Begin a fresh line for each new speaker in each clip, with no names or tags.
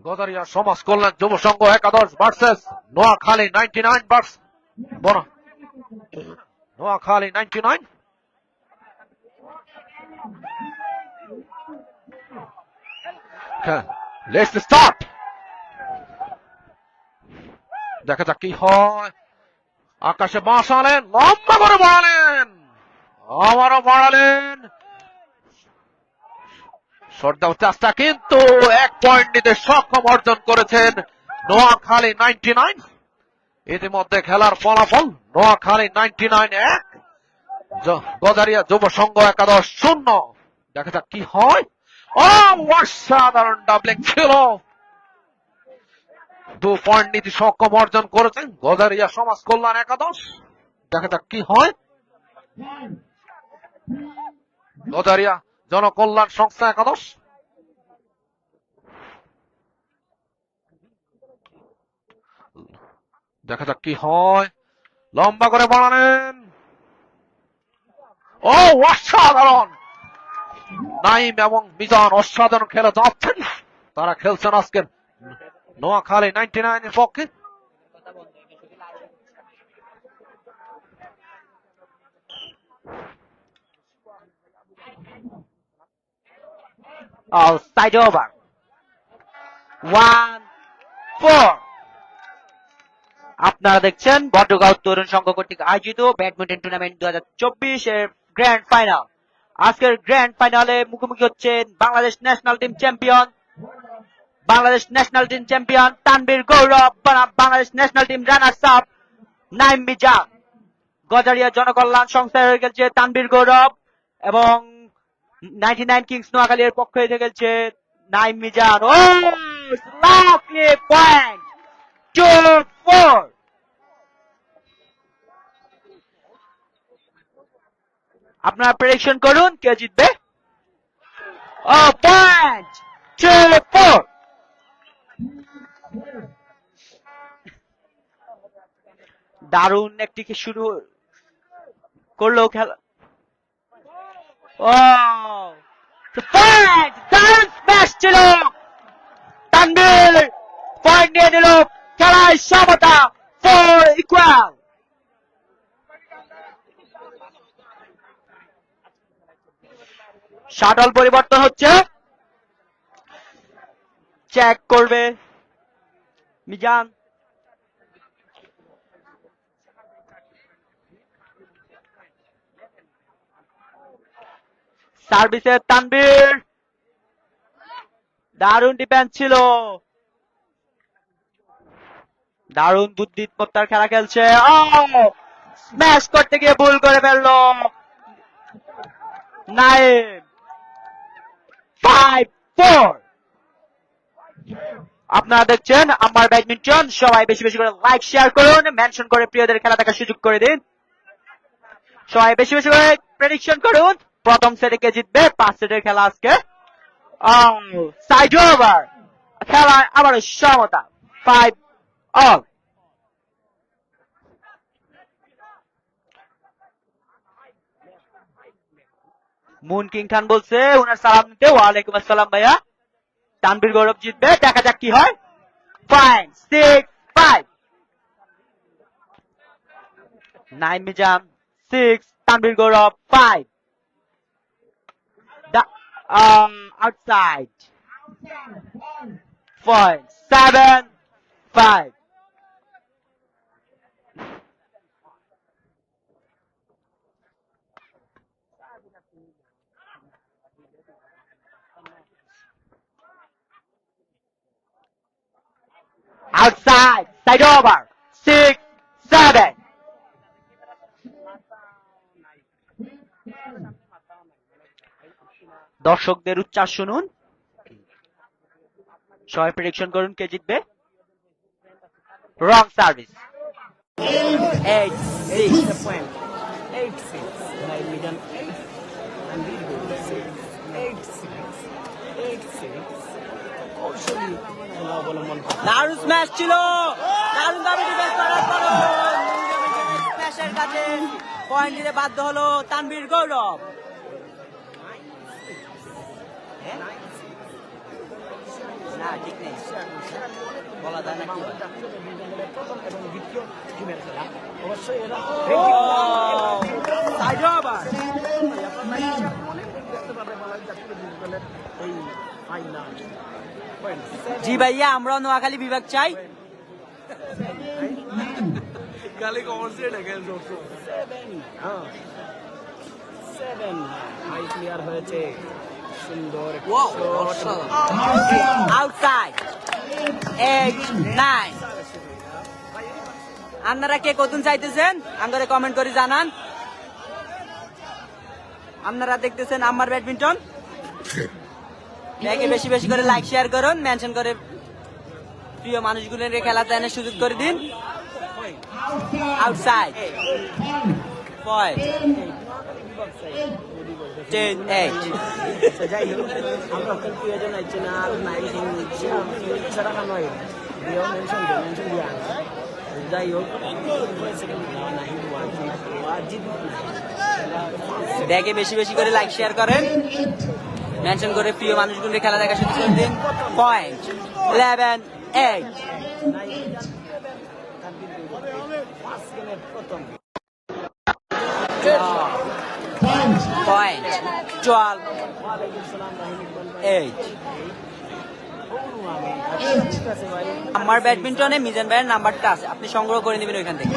গজারিয়া সমাজ কল্যাণ যুব সংঘ একাদশ versus Noakhali 99 verse Noakhali 99। Let's start. দেখা যাক কি হয়। আকাশে বাঁশালেন, লম্বা করে বাড়ালেন, আবারও বাড়ালেন। শটডাউন চেষ্টা, কিন্তু 1 পয়েন্ট নিতে সক্ষম অর্জন করেছেন নোয়াখালী 99। ইতিমধ্যে খেলার ফলাফল নোয়াখালী 99 1, গজারিয়া যুব সংঘ একাদশ 0। দেখা যাক কি হয়। অসাধারণ ডাবলিং ছিল। 2 পয়েন্ট নিতে সক্ষম অর্জন করেছেন গজারিয়া সমাজ কল্যাণ একাদশ। দেখা যাক কি হয়। গজারিয়া জনকল্যাণ সংস্থা একাদশ। দেখা যাক কি হয়। লম্বা করে বাড়ালেন। অসাধারণ। নাইম এবং মিজান অসাধারণ খেলে যাচ্ছেন। তারা খেলছেন আজকের নোয়াখালী 99 এর পক্ষে।
Side over 1-4। আপনারা দেখছেন বটগাঁও তরুণ সংঘ কর্তৃক আয়োজিত ব্যাডমিন্টন টুর্নামেন্ট 2024 এর গ্র্যান্ড ফাইনাল। আজকের গ্র্যান্ড ফাইনালে মুখোমুখি হচ্ছেন Bangladesh national team champion Tanvir Gourab বনাম Bangladesh national team runners up Naim Mizan. Gazaria জনকল্যাণ সংস্থায় হয়ে গেছে তানভীর গৌরব এবং 99 কিংস নোয়াখালীর পক্ষে হয়ে গেছে নাইম মিজান। Lovely point 2-4। আপনারা প্রেডিকশন করুন কে জিতবে। পয়েন্ট 2-4। দারুণ একটি শুরু করলো খেলা। পয়েন্ট, দারুণ স্ম্যাশ ছিল। তানভীর পয়েন্ট নিয়ে নিল। খেলায় সমতা 4 ইকুয়াল। শাটল পরিবর্তন হচ্ছে, চেক করবে মিজান। সার্ভিসে তানভীর, দারুণ ডিফেন্স ছিল। দারুণ বুদ্ধিমত্তার খেলা খেলছে। স্ম্যাশ করতে গিয়ে ভুল করে ফেললো নাইম। 5-4। আপনারা দেখছেন আমার ব্যাডমিন্টন। সবাই বেশি বেশি করে লাইক শেয়ার করুন, মেনশন করে প্রিয়দের খেলা দেখার সুযোগ করে দিন। সবাই বেশি বেশি করে প্রেডিকশন করুন প্রথম সেটে কে জিতবে। 5 সেটের খেলা আজকে। সাইড ওভার, খেলা আবারও সমতা 5-all। মুন কিং খান বলছে উনার সালাম নিতে। ওয়ালাইকুম আসসালাম ভাইয়া। তানভীর গৌরব জিতবে। দেখা যাক কি হয়। পয়েন্ট 6-5। নাইম মিজান 6, তানভীর গৌরব 5। Outside point 7-5। outside, side over 6-7। দর্শকদের উচ্চাস শুনুন, সবাই প্রেডিকশন করুন কে জিতবে। রং সার্ভিস
8-6
দারুণ স্ম্যাশ ছিল। দারুণ ভাবে ডিফেন্স করার পরও স্ম্যাশের কাছে পয়েন্ট দিতে বাধ্য হলো তানভীর গৌরব। না ঠিক নেই, বলা যায় না কি হয়।
প্রথম এবং দ্বিতীয় টিমের খেলা অবশ্যই এরা এই ফাইনাল
জি ভাইয়া, আমরাও নোয়াখালী বিভাগ চাই।
গালি কমার্সিয়াল খেল 7 হাই ক্লিয়ার হয়েছে, সুন্দর
আউটসাইড 8-9। আপনারা কে কতক্ষণ চাইতেছেন আমাদের কমেন্ট করে জানান। আপনারা দেখতেছেন আমার ব্যাডমিন্টন, দেখে বেশি বেশি করে লাইক শেয়ার করুন, মেনশন করে প্রিয় মানুষগুলোর খেলা দেখার সুযোগ করে দিন। আউটসাইড 10-8।
যাই হোক আমরা কিন্তু এজন আইছি না আর নাই ছাড়া নয় দিও মেনশন দিয়া যাই হোক
দেখে বেশি বেশি করে লাইক শেয়ার করেন, মেনশন করে প্রিয় মানুষগুলোর খেলা দেখা শুরু করে দিন। পয়েন্ট 11-8। পয়েন্ট 12-8। আমার ব্যাডমিন্টনে মিজান ভাইয়ের নাম্বারটা আছে, আপনি সংগ্রহ করে নেবেন ওইখান থেকে।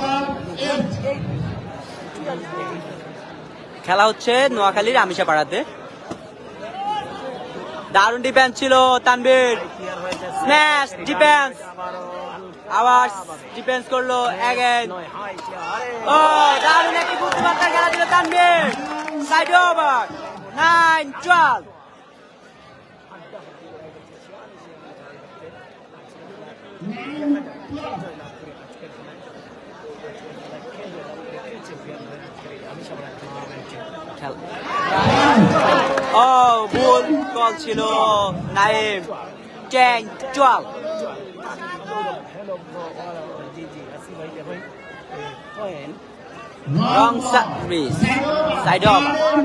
খেলা হচ্ছে নোয়াখালীর আমিষাপাড়াতে। দারুণ ডিফেন্স ছিল তানভীর, স্ম্যাশ ডিফেন্স, আবার ডিফেন্স করলো এগেন। ও দারুণ একটি বুদ্ধিমত্তার খেলা ছিল তানভীর, সাইড ওভার 9-12। ও ভুল কল ছিল নাইম। 10-12। রং সার্ভিস, সাইড অফ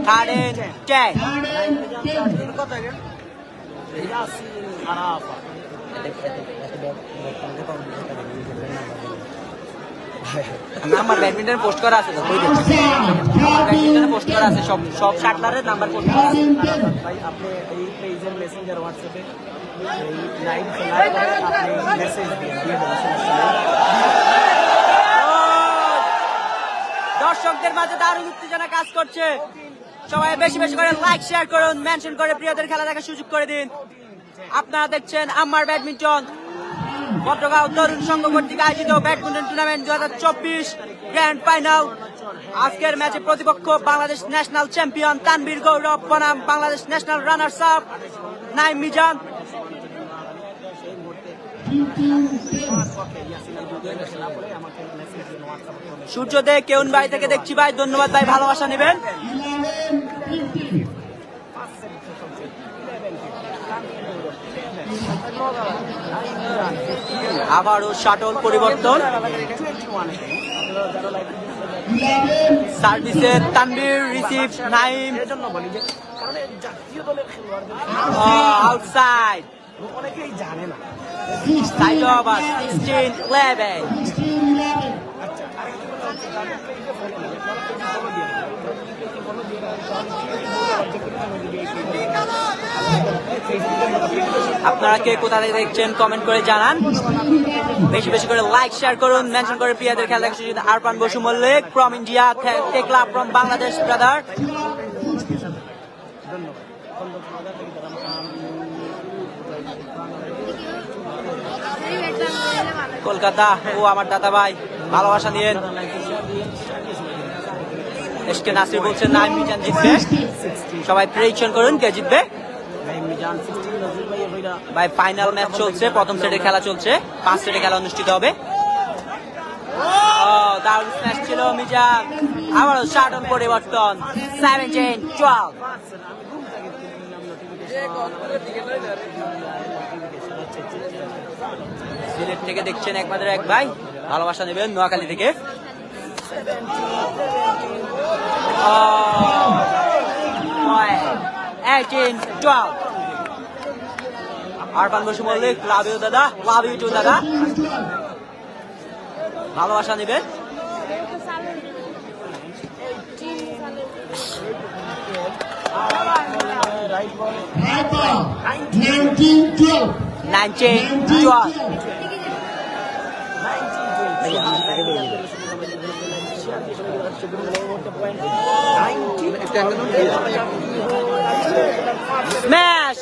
10-10। আমার ব্যাডমিন্টন পোস্ট করা আছে তো, কই দেন ব্যাডমিন্টনে পোস্ট করা আছে, সব সব শাটলারের নাম্বার পোস্ট করা আছে।
ভাই আপনি এই পেজের মেসেঞ্জার হোয়াটসঅ্যাপে এই লাইভ খেলার পরে আপনি মেসেজ দিয়ে দেবেন।
দর্শকদের মাঝে দারুণ উত্তেজনা কাজ করছে, সবাই বেশি বেশি করে লাইক শেয়ার করুন, মেনশন করে প্রিয়দের খেলা দেখার সুযোগ করে দিন। আপনারা দেখছেন আমার ব্যাডমিন্টন, বটগাঁও তরুণ সংঘ কর্তৃক আয়োজিত ব্যাডমিন্টন টুর্নামেন্ট 2024 গ্র্যান্ড ফাইনাল। আজকের ম্যাচে প্রতিপক্ষ বাংলাদেশ ন্যাশনাল চ্যাম্পিয়ন তানভীর গৌরব বনাম Bangladesh national runners up Naim Mizan. সূর্যোদয় কেউন বাড়ি থেকে দেখছি ভাই, ধন্যবাদ ভাই, ভালোবাসা নেবেন। আবারও শাটল পরিবর্তন, সার্ভিসে তানভীর, রিসিভ নাইম, আউটসাইড
অনেকেই জানে না।
Side over 16-11। আপনারা কে কোথা থেকে দেখছেন কমেন্ট করে জানান, বেশি বেশি করে লাইক শেয়ার করুন, মেনশন করে প্রিয়াদের খেলা দেখা শুরু। Arfan Basu Mallick from India, Tekla from Bangladesh brother. Kolkata, ও আমার দাদা ভাই, ভালোবাসা নিয়েন। এসকে নাসির বলছেন নাইম মিজান জিতবে, সবাই প্রেডিকশন করুন কে জিতবে। ভাই ফাইনাল ম্যাচ চলছে, প্রথম সেটের খেলা চলছে, 5 সেটের খেলা অনুষ্ঠিত হবে। দারুণ স্ম্যাশ ছিল মিজান, আবারও শাটল পরিবর্তন 17-12। সিলেট থেকে দেখছেন একমাত্র এক ভাই, ভালোবাসা নেবেন নোয়াখালী থেকে। 18-12। আরফান বসু মল্লিক, লাভ ইউ দাদা, লাভ ইউ টু দাদা, ভালোবাসা নেবেন।
রাইট বল
19-12 স্ম্যাশ।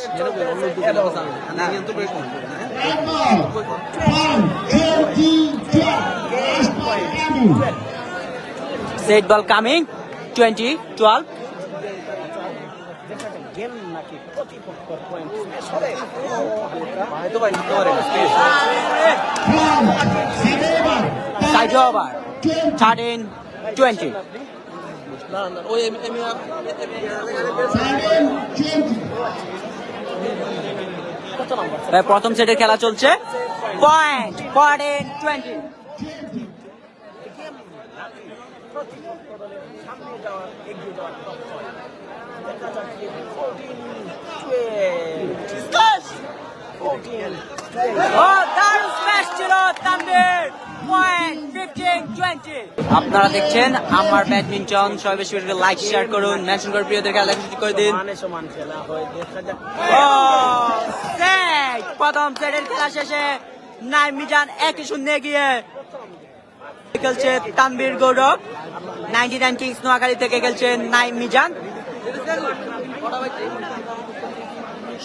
সেট বল কামিং 20-12।
গেম নাকি প্রতিপক্ষের পয়েন্ট সরে
সাইড ওভার 13-20। প্রথম সেটের খেলা চলছে, পয়েন্ট 14-20।
সামনে যাওয়ার এগিয়ে যাওয়ার দেখা যাচ্ছে
14-12। আপনারা দেখছেন আমার ব্যাডমিন্টন। সবাই বেশি বেশি লাইক শেয়ার করুন, মেনশন করে প্রিয়দের খেলা দেখা করে দিন।
সমান খেলা হয় দেখা যাক।
প্রথম সেটের খেলা শেষে নাইম মিজান 1-0 গিয়ে খেলছে তানভীর গৌরব। 99 কিংস নোয়াখালী থেকে খেলছেন নাইম মিজান।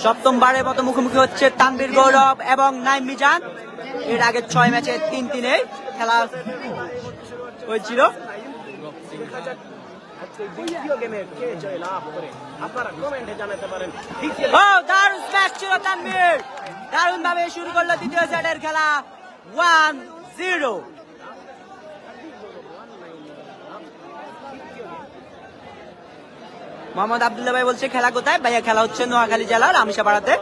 সপ্তমবারের মতো মুখোমুখি হচ্ছে তানভীর গৌরব এবং নাইম মিজান। এর আগে 6 ম্যাচে 3-3 খেলা হয়েছিল।
দ্বিতীয় গেমে কে জয় লাভ করে আপনারা কমেন্টে জানাতে পারেন।
দারুণ স্ম্যাশ ছিল তানভীর, দারুণ ভাবে শুরু করলো দ্বিতীয় সেটের খেলা 1-0। মোহাম্মদ আব্দুল্লাহ ভাই বলছে খেলা কোথায়? ভাইয়া খেলা হচ্ছে নোয়াখালী জেলার আমিশাপাড়াতে।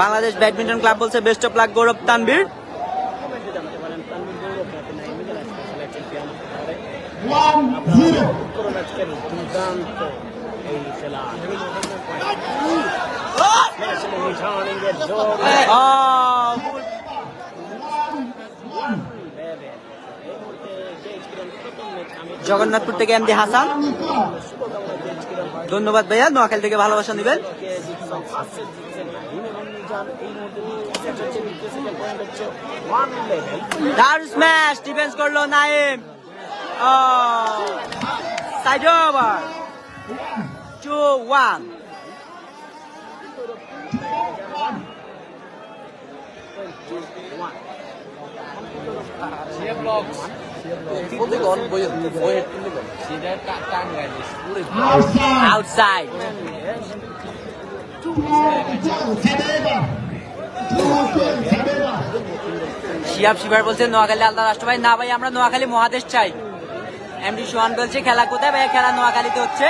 বাংলাদেশ ব্যাডমিন্টন ক্লাব বলছে বেস্ট অফ লাক গৌরব তানভীর। জগন্নাথপুর থেকে এমডি হাসান, ধন্যবাদ ভাইয়া, নোয়াখালী থেকে ভালোবাসা দিবেন। দারুণ স্ম্যাশ, ডিফেন্স করলো Naim. Side over 2-1। Outside. Shiyab Shibar বলছে নোয়াখালী আলাদা রাষ্ট্র। ভাই না ভাই, আমরা নোয়াখালী মহাদেশ চাই। এমডি সোহান বলছে খেলা কোথায়? ভাই খেলা নোয়াখালীতে হচ্ছে।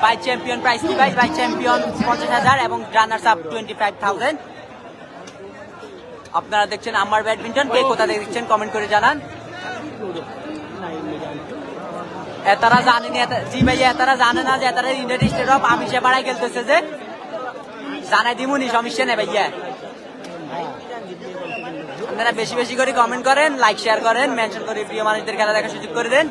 ভাইস চ্যাম্পিয়ন প্রাইজ কি ভাই? ভাইস চ্যাম্পিয়ন 50,000 এবং রানার্স আপ 25,000। আপনারা দেখছেন আমার ব্যাডমিন্টন। কে কোথা থেকে দেখছেন কমেন্ট করে জানান। এতারা জানেনি, জি ভাইয়া এতারা জানে না যে এতারা ইন্ডিয়ান স্টেট অফ আমিশাপাড়ায় খেলতেছে, যে জানাই দিমুনি, সমস্যা নেই ভাইয়া। আপনারা বেশি বেশি করে কমেন্ট করেন, লাইক শেয়ার করেন, মেনশন করে প্রিয় মানুষদের খেলা দেখার সুযোগ করে দেন।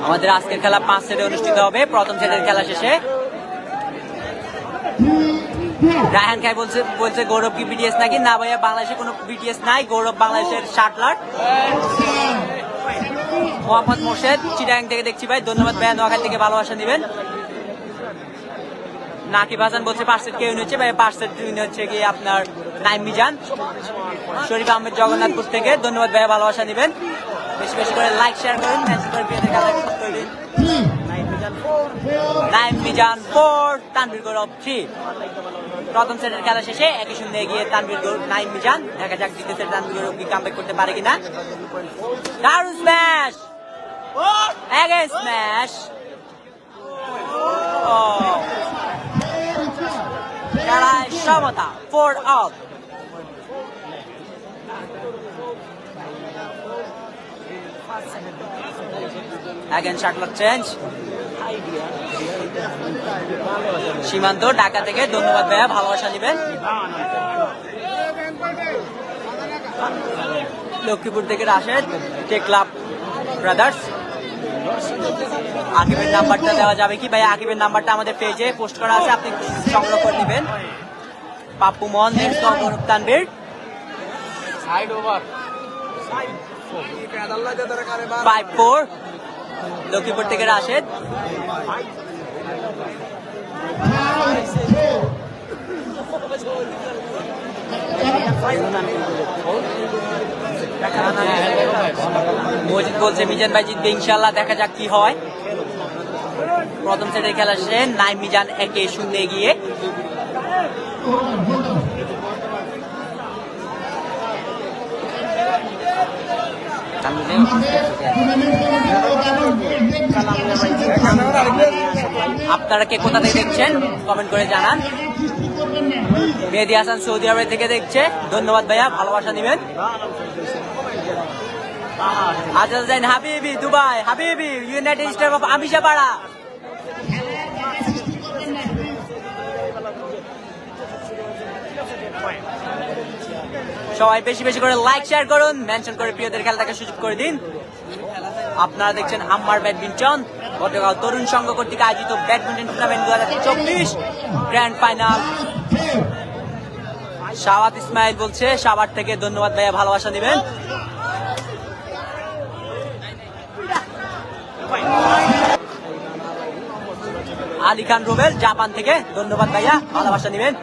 আমাদের আজকের খেলা 5 সেটে অনুষ্ঠিত হবে। প্রথম সেটের খেলা শেষে রায়হান খাই বলছে গৌরব কি বিটিএস নাকি? না ভাইয়া, বাংলাদেশে কোনো বিটিএস নাই। গৌরব বাংলাদেশের শাটলার। মোহাম্মদ মোর্শেদ চিটাগাং থেকে দেখছি ভাই, ধন্যবাদ ভাইয়া, নোয়াখালী থেকে ভালোবাসা দিবেন। নাকিব হাসান বলছে 5 সেট কে উইন হচ্ছে? ভাই 5 সেট উইন হচ্ছে গিয়ে আপনার নাইম মিজান। শরীফ আহমেদ জগন্নাথপুর থেকে, ধন্যবাদ ভাইয়া, ভালোবাসা দিবেন। বেশি বেশি করে লাইক শেয়ার করুন, মেনশন করে প্রিয়দের খেলা করে দিন। নাইম মিজান 4, তানভীর গৌরব 3। প্রথম সেটের খেলা শেষে 1-0 এগিয়ে তানভীর গৌরব নাইম মিজান। দেখা যাক দ্বিতীয় সেটে তানভীর গৌরব কি কামব্যাক করতে পারে কিনা। দারুণ স্ম্যাশ, এগেইন স্ম্যাশ। খেলায় সমতা 4 out. Again shot clock change. সীমান্ত ঢাকা থেকে, ধন্যবাদ ভাইয়া, ভালোবাসা দিবেন। লক্ষ্মীপুর থেকে রাশেদ, টেক ক্লাব ব্রাদার্স। আকিবের নাম্বারটা দেওয়া যাবে কি ভাইয়া? আকিবের নাম্বারটা আমাদের পেজে পোস্ট করা আছে, আপনি সংগ্রহ করে নেবেন। পাপ্পু মোহন, তানবীর 5-4, লক্ষ্মীপুর থেকে রাশেদ। মজিদ বলছে মিজান ভাই জিতবে ইনশাল্লাহ, দেখা যাক কি হয়। প্রথম সেটের খেলা শেষে নাইম মিজান 1-0 এগিয়ে। আপনারা কে কোথা থেকে দেখছেন কমেন্ট করে জানান। মেহেদী হাসান সৌদি আরব থেকে দেখছে, ধন্যবাদ ভাইয়া, ভালোবাসা দিবেন। আজাদ জাইন হাবিবি দুবাই, হাবিবি ইউনাইটেড স্টেট অফ আমিশাপাড়া। সবাই বেশি বেশি করে লাইক শেয়ার করুন, মেনশন করে প্রিয়দের খেলা দেখার সুযোগ করে দিন। আপনারা দেখছেন আম্মার ব্যাডমিন্টন, গতকাল তরুণ সংঘ কর্তৃক আয়োজিত badminton tournament 2024 grand final. Shawat Ismail বলছে সাভার থেকে, ধন্যবাদ ভাইয়া, ভালোবাসা দিবেন। আলী খান রুবেল জাপান থেকে, ধন্যবাদ ভাইয়া, ভালোবাসা দিবেন।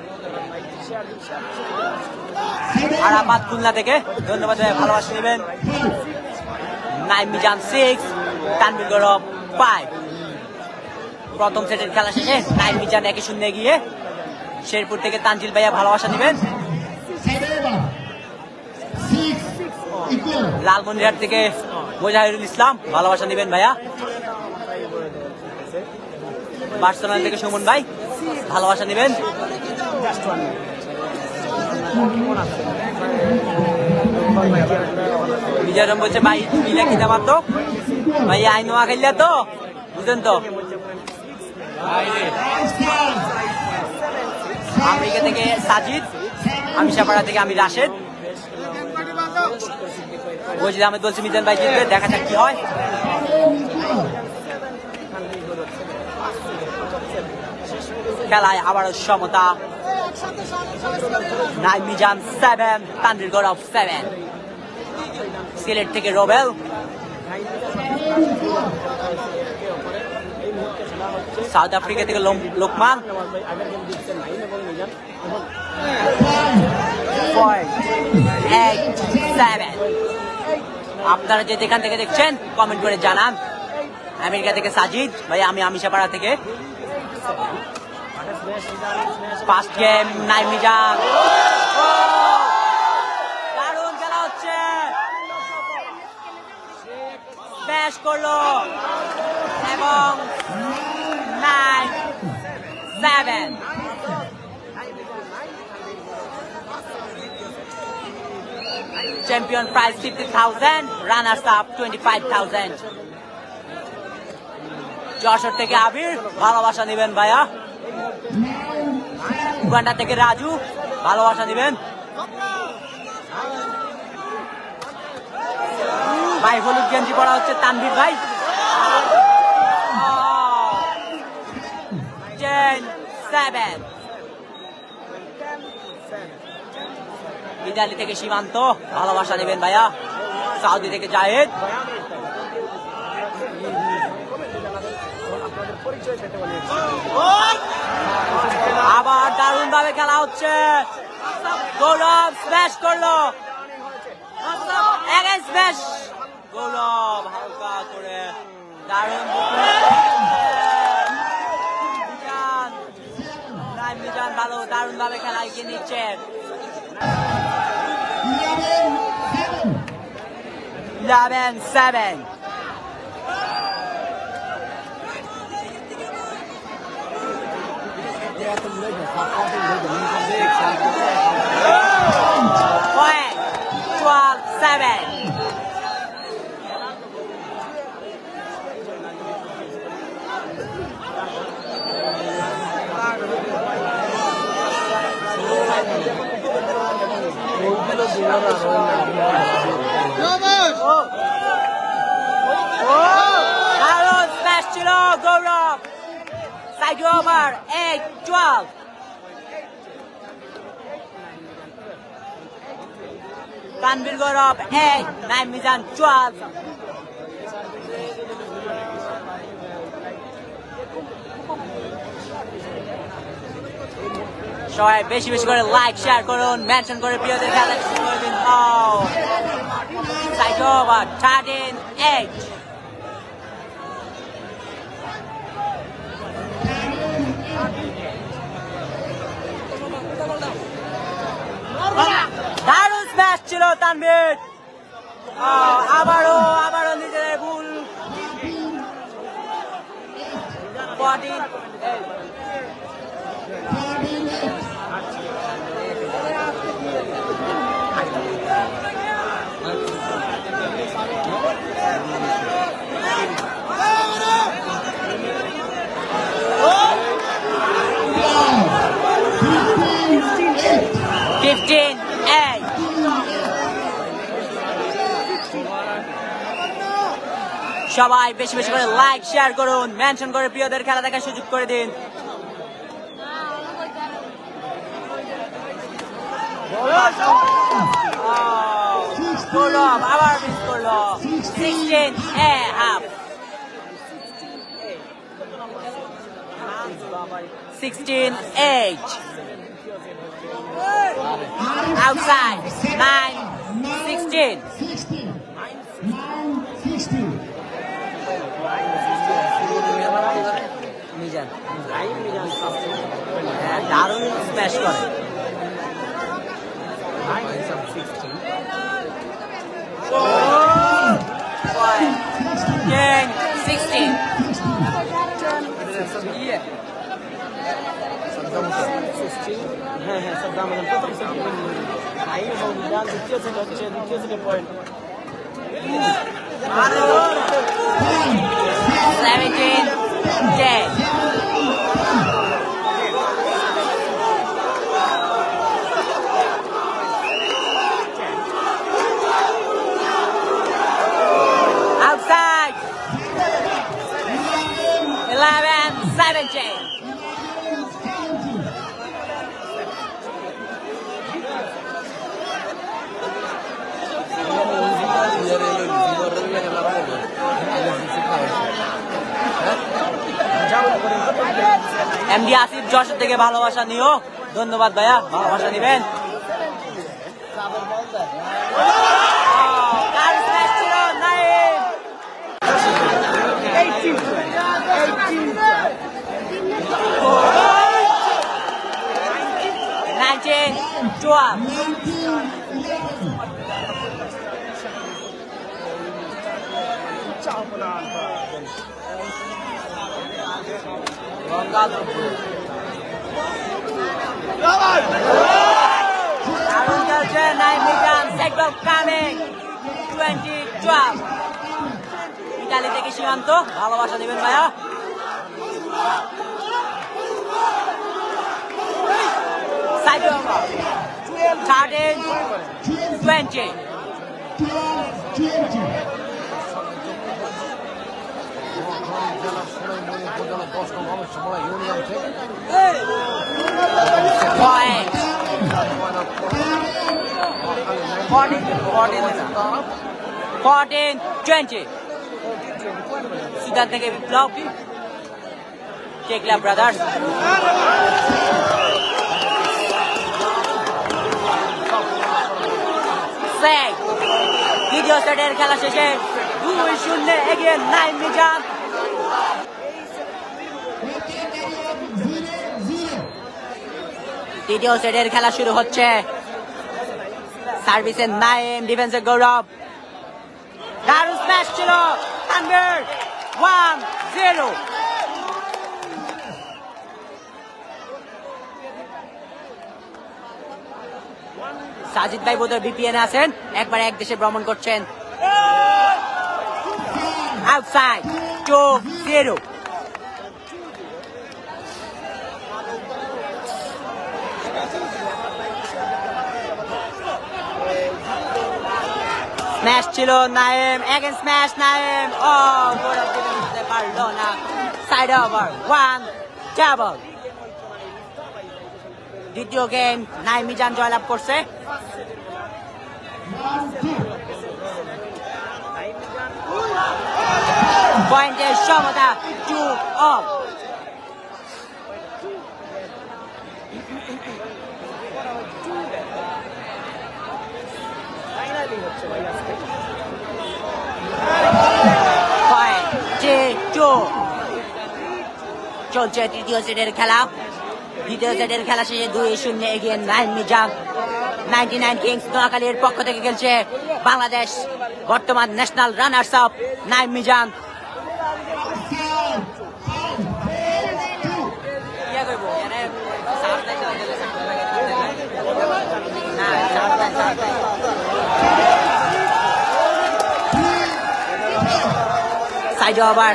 আরাফাত খুলনা থেকে, ধন্যবাদ ভাইয়া, ভালোবাসা দিবেন। নাইম মিজান 6, তানভীর গৌরব 5। প্রথম সেটের খেলা শেষে নাইম মিজান 1-0 এগিয়ে। শেরপুর থেকে তানজিল ভাইয়া, ভালোবাসা দিবেন। লালমনিরহাট থেকে মোজাহিরুল ইসলাম, ভালোবাসা দিবেন ভাইয়া। বার্সেলোনা থেকে সুমন ভাই, ভালোবাসা দিবেন। বিজয়রম বলছে ভাই তুমি লেখি না মাত্র ভাই আই নোয়া খেললে তো বুঝলেন তো। আমেরিকা থেকে সাজিদ, আমিশাপাড়া থেকে আমি রাশেদ। ওজিদ আহমেদ বলছে মিজান ভাই জিতবে, দেখা যাক কি হয়। খেলায় আবারও সমতা। নাইম মিজান 7, তানভীর গৌরব 7। সিলেট থেকে রোবেল, সাউথ আফ্রিকা থেকে লোকমান। 8-7। আপনারা যে যেখান থেকে দেখছেন কমেন্ট করে জানান। আমেরিকা থেকে সাজিদ ভাই, আমি আমিশাপাড়া থেকে। ফার্স্ট গেম নাইম মিজান, দারুণ খেলা হচ্ছে, স্ম্যাশ করলো এবং 9-7। Champion prize 50,000, runners up 25,000। Jessore থেকে আবির, ভালোবাসা দিবেন ভাইয়া। উগান্ডা থেকে রাজু, ভালোবাসা দিবেন ভাই। হলুদ গেঞ্জি পড়া হচ্ছে তানভীর ভাই। 10-7। ইতালি থেকে সীমান্ত, ভালোবাসা দিবেন ভাইয়া। সৌদি থেকে জাহেদ, আবার দারুণ ভাবে খেলা হচ্ছে। গৌরব স্ম্যাশ করলো, স্ম্যাশ গৌরব হালকা করে, দারুণ। মিজান ভালো, দারুণ ভাবে খেলা এগিয়ে নিচ্ছে। 11-7। Point 12-7. দারুণ স্ম্যাশ ছিল গৌরব। Side over 8-12। তানভীর গৌরব 8, নাইম মিজান 12। সবাই বেশি বেশি করে লাইক শেয়ার করুন, মেনশন করে প্রিয়দের খেলা শুরু করে দিন। Side over 13-8। দারুণ স্ম্যাশ ছিল তানভীর। আবারও নিজেদের ভুল। 14-8। 15-8। সবাই বেশি বেশি করে লাইক শেয়ার করুন, মেনশন করে প্রিয়দের খেলা দেখার সুযোগ করে দিন। গৌরব আবার মিস করলো। 16.5। 16-8. Outside 9-16. মিজান দারুণ স্ম্যাশ করে। 10-16.
হ্যাঁ সাদ্দাম আমাদের প্রথম সেকেন্ড ভাই এবং মিজান দ্বিতীয় সেট হচ্ছে, দ্বিতীয় second point.
17-10. Outside 11-17. MD Asif Jessore থেকে ভালোবাসা নিও। ধন্যবাদ ভাইয়া, ভালোবাসা নিবেন। ইতালি থেকে সীমান্ত, ভালোবাসা দিবেন ভাইয়া। Side over 13-20। Point 14-20. সুদান থেকে বিপ্লব, টেকলা ব্রাদার্স। দ্বিতীয় সেটের খেলা শেষে 2-0 এগিয়ে নাইম মিজান। তৃতীয় সেটের খেলা শুরু হচ্ছে। সার্ভিসে নাইম, ডিফেন্সে গৌরব। দারুণ স্ম্যাশ ছিল তানভীর। 1-0। সাজিদ ভাই বোধহয় বিপিএন আছেন, একবার এক দেশে ভ্রমণ করছেন। আউটসাইড 2-0। স্ম্যাশ ছিল নাইম, এগেন স্ম্যাশ নাইম। ও গোল দিতে পারলো না। Side over 1 double. দ্বিতীয় গেম নাইম মিজান জয়লাভ করছে। পয়েন্টের সমতা 2-all। চলছে তৃতীয় সেটের খেলা। দ্বিতীয় সেটের খেলা শেষে 2-0 এগিয়ে নাইম মিজান। 99 কিংস নোয়াখালীর পক্ষ থেকে খেলছে বাংলাদেশ, বর্তমান national runners up Naim Mizan. Side over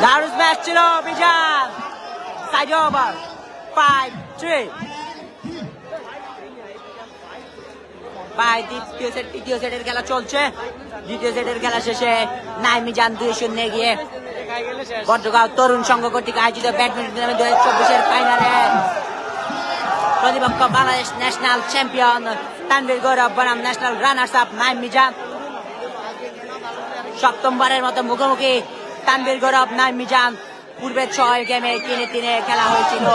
দারুণ ম্যাচ ছিল মিজান। Side over 5-3। তৃতীয় সেটের খেলা চলছে। দ্বিতীয় সেটের খেলা শেষে নাইম মিজান 2-0 এগিয়ে। বটগাঁও তরুণ সংঘ কর্তৃক আয়োজিত ব্যাডমিন্টন 2024 ফাইনালে প্রতিপক্ষ বাংলাদেশ ন্যাশনাল চ্যাম্পিয়ন তানভীর গৌরব বনাম national runners up Naim Mizan. সপ্তমবারের মতো মুখোমুখি তানভীর গৌরব নাইম মিজান। পূর্বে 6 গেমে 3-3 খেলা হয়েছিল।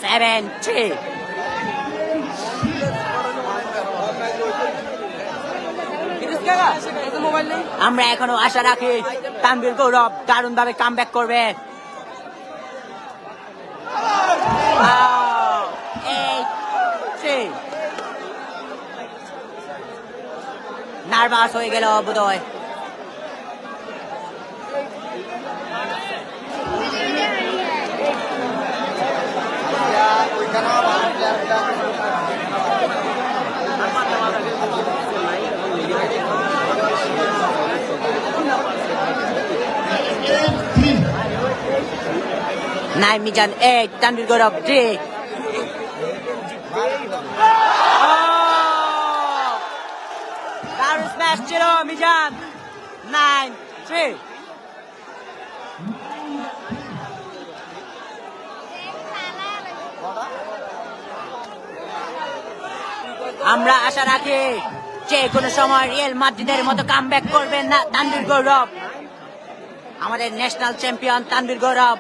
7-3। আমরা এখনো আশা রাখি তানভীর গৌরব দারুণ ভাবে কামব্যাক করবে। 8-3। নার্ভাস হয়ে গেল বোধহয়। নাইম মিজান 8, তানভীর গৌরব 3। দারুণ স্ম্যাশ ছিল মিজান। 9-3। আমরা আশা রাখি যে কোনো সময় রিয়াল মাদ্রিদের মতো কামব্যাক করবেন না তানভীর গৌরব। আমাদের ন্যাশনাল চ্যাম্পিয়ন তানভীর গৌরব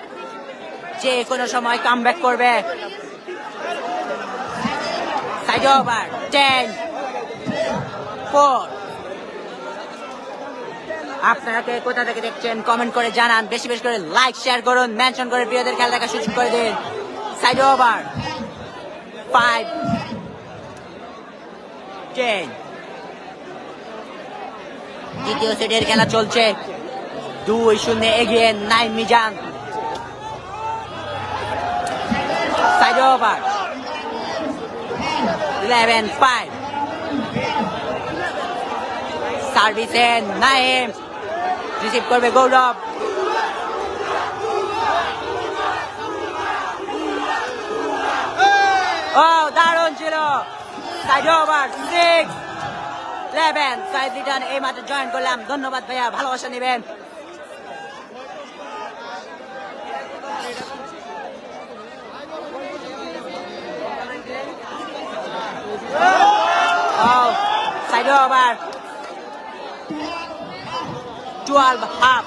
যে কোনো সময় কামব্যাক করবে। Side over 10-4। আপনারা কে কোথা থেকে দেখছেন কমেন্ট করে জানান। বেশি বেশি করে লাইক শেয়ার করুন, মেনশন করে প্রিয়দের খেলা দেখার সুযোগ করে দিন। Side over 5-10। দ্বিতীয় সেটের খেলা চলছে। 2-0 এগিয়ে নাইম মিজান। Side over 11-5। সার্ভিসে নাইম, রিসিভ করবে গৌরব। ও দারুণ ছিল। Side over 6-11। সাইড রিটার্ন এই মাত্র জয়েন করলাম। ধন্যবাদ ভাইয়া, ভালোবাসা নেবেন। Side over 12.5।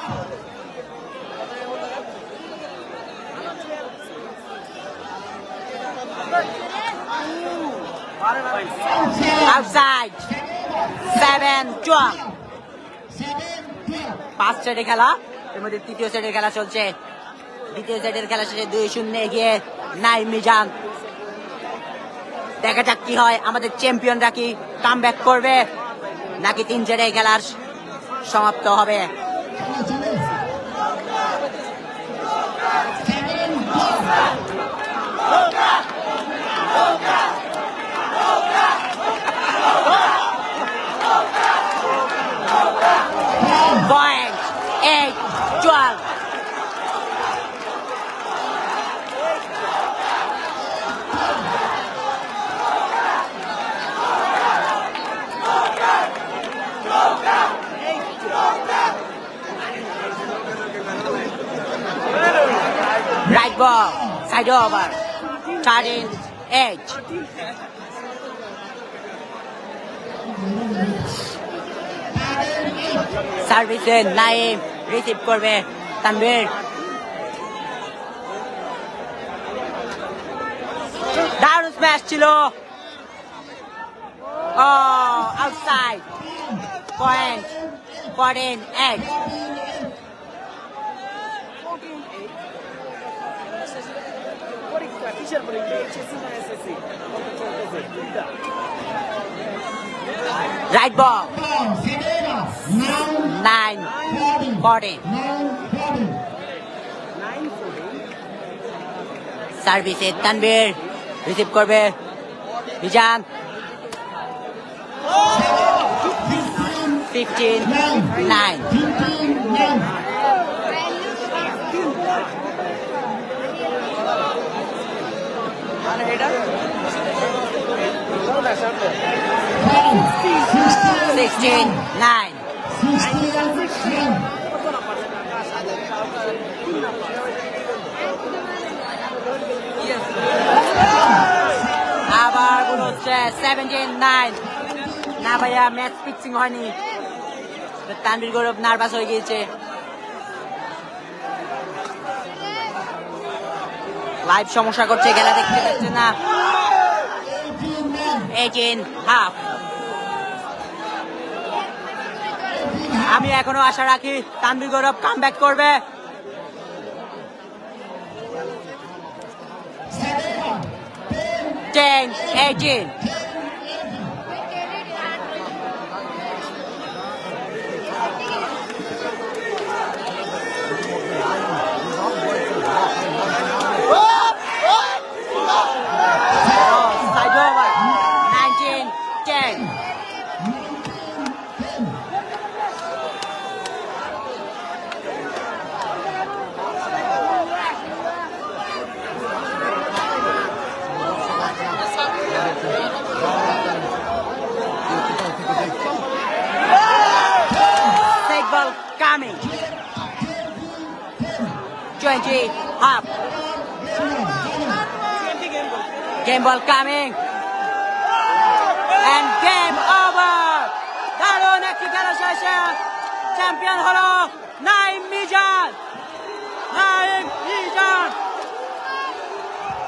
আউটসাইড 7-12। 5 সেটের খেলা, এর মধ্যে তৃতীয় সেটের খেলা চলছে। দ্বিতীয় সেটের খেলা শেষে 2-0 এগিয়ে নাইম মিজান। দেখা যাক কি হয়, আমাদের চ্যাম্পিয়নরা কি কামব্যাক করবে নাকি 3-4 খেলার সমাপ্ত হবে। Point 8-12. Right ball, side over, 13-8. সার্ভিসে নাইম রিসিভ করবে তানভীর। দারুণ স্ম্যাশ ছিল, আউটসাইড। পয়েন্ট 14-8। Right ball, 9-14. সার্ভিসে তানভীর রিসিভ করবে মিজান। 15-9. Sixteen, nine. আবার গুণ হচ্ছে 17-9। না ভাইয়া, ম্যাচ ফিক্সিং হয়নি, তানভীর গৌরব নার্ভাস হয়ে গিয়েছে। লাইভ সমস্যা করছে, খেলা দেখতে পাচ্ছে না। 18.5। আমি এখনো আশা রাখি তানভীর গৌরব কামব্যাক করবে। Ten, 18. Side over, 19-10. Take ball coming. 20, half. Game ball coming. And game over. দারুণ একটি খেলা শেষে চ্যাম্পিয়ন হলো নাইম মিজান।